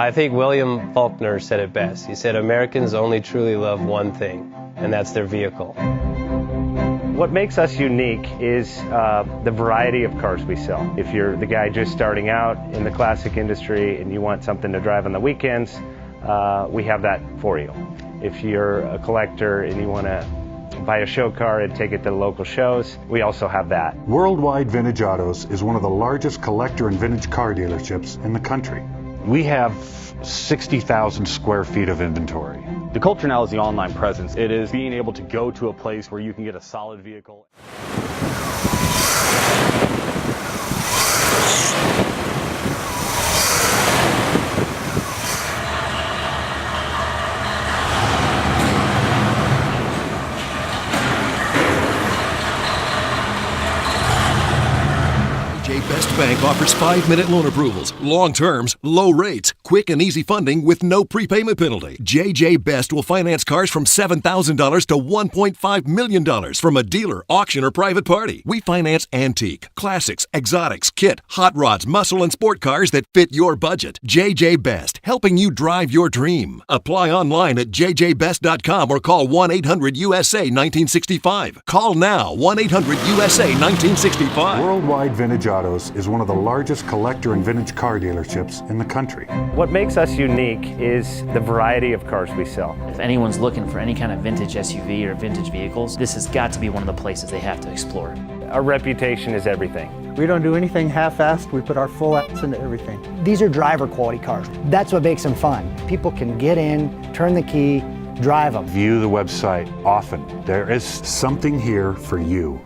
I think William Faulkner said it best. He said, Americans only truly love one thing, and that's their vehicle. What makes us unique is the variety of cars we sell. If you're the guy just starting out in the classic industry and you want something to drive on the weekends, we have that for you. If you're a collector and you want to buy a show car and take it to the local shows, we also have that. Worldwide Vintage Autos is one of the largest collector and vintage car dealerships in the country. We have 60,000 square feet of inventory. The culture now is the online presence. It is being able to go to a place where you can get a solid vehicle. Best Bank offers 5-minute loan approvals, long terms, low rates, quick and easy funding with no prepayment penalty. JJ Best will finance cars from $7,000 to $1.5 million from a dealer, auction, or private party. We finance antique, classics, exotics, kit, hot rods, muscle, and sport cars that fit your budget. JJ Best, helping you drive your dream. Apply online at jjbest.com or call 1-800-USA-1965. Call now, 1-800-USA-1965. Worldwide Vintage Autos is one of the largest collector and vintage car dealerships in the country. What makes us unique is the variety of cars we sell. If anyone's looking for any kind of vintage SUV or vintage vehicles, this has got to be one of the places they have to explore. Our reputation is everything. We don't do anything half-assed. We put our full ass into everything. These are driver quality cars. That's what makes them fun. People can get in, turn the key, drive them. View the website often. There is something here for you.